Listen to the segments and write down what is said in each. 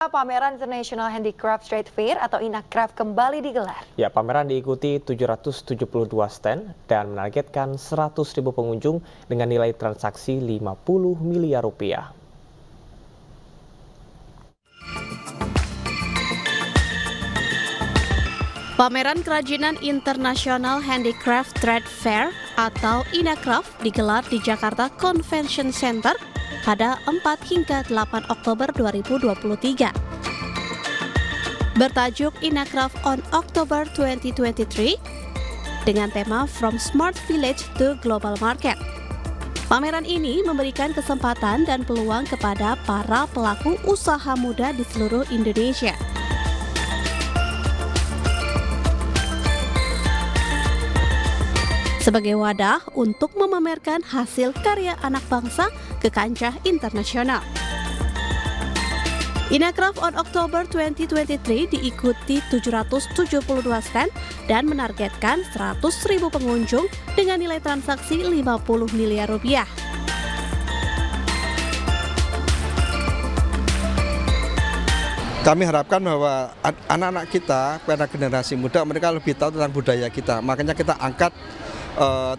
Pameran International Handicraft Trade Fair atau INACRAFT kembali digelar. Ya, pameran diikuti 772 stand dan menargetkan 100.000 pengunjung dengan nilai transaksi 50 miliar rupiah. Pameran Kerajinan International Handicraft Trade Fair atau INACRAFT digelar di Jakarta Convention Center pada 4 hingga 8 Oktober 2023. Bertajuk INACRAFT on October 2023 dengan tema From Smart Village to Global Market. Pameran ini memberikan kesempatan dan peluang kepada para pelaku usaha muda di seluruh Indonesia. Sebagai wadah untuk memamerkan hasil karya anak bangsa ke kancah internasional. INACRAFT on October 2023 diikuti 772 stand dan menargetkan 100.000 pengunjung dengan nilai transaksi 50 miliar rupiah. Kami harapkan bahwa anak-anak kita, pada generasi muda, mereka lebih tahu tentang budaya kita. Makanya kita angkat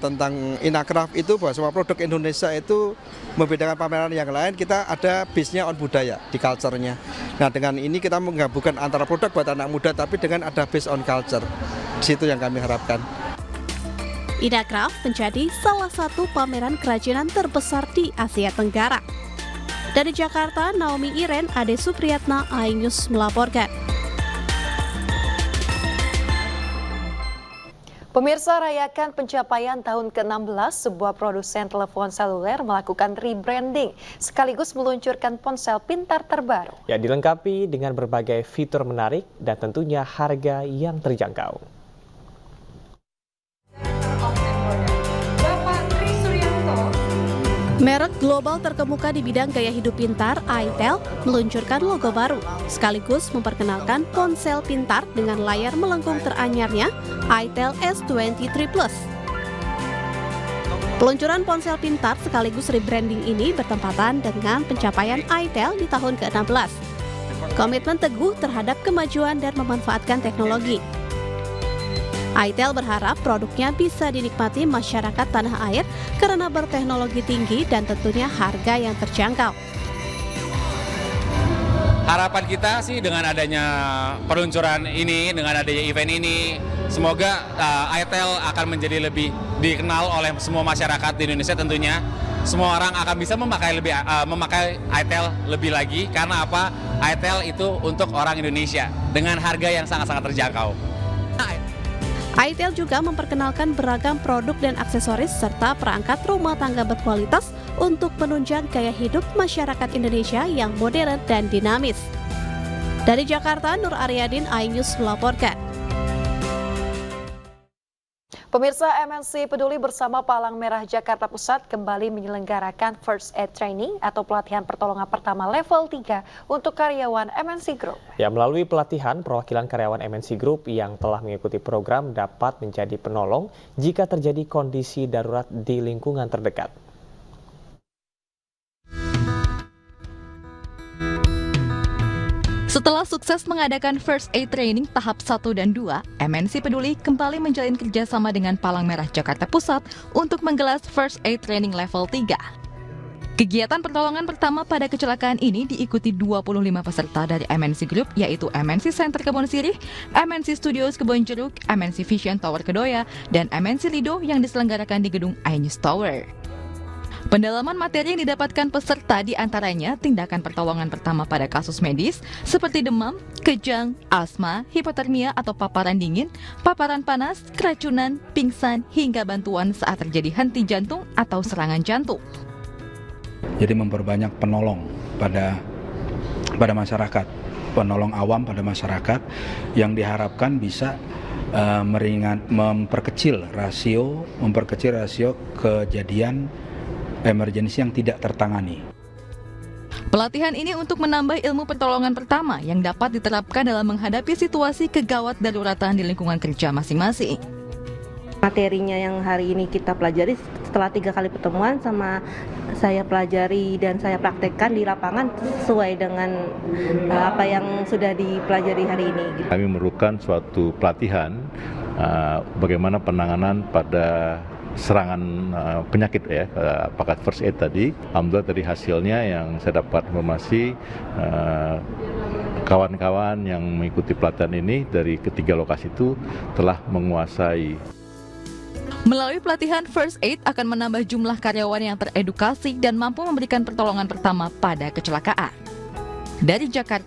tentang INACRAFT itu bahwa semua produk Indonesia itu membedakan pameran yang lain, kita ada base-nya on budaya, di culture-nya. Nah, dengan ini kita menggabungkan antara produk buat anak muda tapi dengan ada base on culture. Di situ yang kami harapkan. INACRAFT menjadi salah satu pameran kerajinan terbesar di Asia Tenggara. Dari Jakarta, Naomi Iren, Ade Supriyatna, iNews melaporkan. Pemirsa, rayakan pencapaian tahun ke-16, sebuah produsen telepon seluler melakukan rebranding sekaligus meluncurkan ponsel pintar terbaru. Ya, dilengkapi dengan berbagai fitur menarik dan tentunya harga yang terjangkau. Merek global terkemuka di bidang gaya hidup pintar, itel, meluncurkan logo baru, sekaligus memperkenalkan ponsel pintar dengan layar melengkung teranyarnya, itel S23 Plus. Peluncuran ponsel pintar sekaligus rebranding ini bertempatan dengan pencapaian itel di tahun ke-16. Komitmen teguh terhadap kemajuan dan memanfaatkan teknologi. itel berharap produknya bisa dinikmati masyarakat tanah air karena berteknologi tinggi dan tentunya harga yang terjangkau. Harapan kita sih dengan adanya peluncuran ini, dengan adanya event ini, semoga itel akan menjadi lebih dikenal oleh semua masyarakat di Indonesia tentunya. Semua orang akan bisa memakai itel lebih lagi karena apa? itel itu untuk orang Indonesia dengan harga yang sangat-sangat terjangkau. itel juga memperkenalkan beragam produk dan aksesoris serta perangkat rumah tangga berkualitas untuk menunjang gaya hidup masyarakat Indonesia yang modern dan dinamis. Dari Jakarta, Nur Aryadin, iNews melaporkan. Pemirsa, MNC Peduli bersama Palang Merah Jakarta Pusat kembali menyelenggarakan First Aid Training atau pelatihan pertolongan pertama level 3 untuk karyawan MNC Group. Ya, melalui pelatihan, perwakilan karyawan MNC Group yang telah mengikuti program dapat menjadi penolong jika terjadi kondisi darurat di lingkungan terdekat. Setelah sukses mengadakan First Aid Training tahap 1 dan 2, MNC Peduli kembali menjalin kerjasama dengan Palang Merah Jakarta Pusat untuk menggelar First Aid Training level 3. Kegiatan pertolongan pertama pada kecelakaan ini diikuti 25 peserta dari MNC Group, yaitu MNC Center Kebon Sirih, MNC Studios Kebon Jeruk, MNC Vision Tower Kedoya, dan MNC Lido yang diselenggarakan di gedung iNews Tower. Pendalaman materi yang didapatkan peserta diantaranya tindakan pertolongan pertama pada kasus medis seperti demam, kejang, asma, hipotermia atau paparan dingin, paparan panas, keracunan, pingsan, hingga bantuan saat terjadi henti jantung atau serangan jantung. Jadi memperbanyak penolong pada masyarakat, penolong awam pada masyarakat yang diharapkan bisa memperkecil rasio kejadian emergensi yang tidak tertangani. Pelatihan ini untuk menambah ilmu pertolongan pertama yang dapat diterapkan dalam menghadapi situasi kegawat daruratan di lingkungan kerja masing-masing. Materinya yang hari ini kita pelajari setelah 3 kali pertemuan sama saya pelajari dan saya praktekkan di lapangan sesuai dengan apa yang sudah dipelajari hari ini. Kami memerlukan suatu pelatihan bagaimana penanganan pada serangan penyakit ya, apakah first aid tadi. Alhamdulillah dari hasilnya yang saya dapat informasi, kawan-kawan yang mengikuti pelatihan ini dari ketiga lokasi itu telah menguasai. Melalui pelatihan First Aid akan menambah jumlah karyawan yang teredukasi dan mampu memberikan pertolongan pertama pada kecelakaan. Dari Jakarta,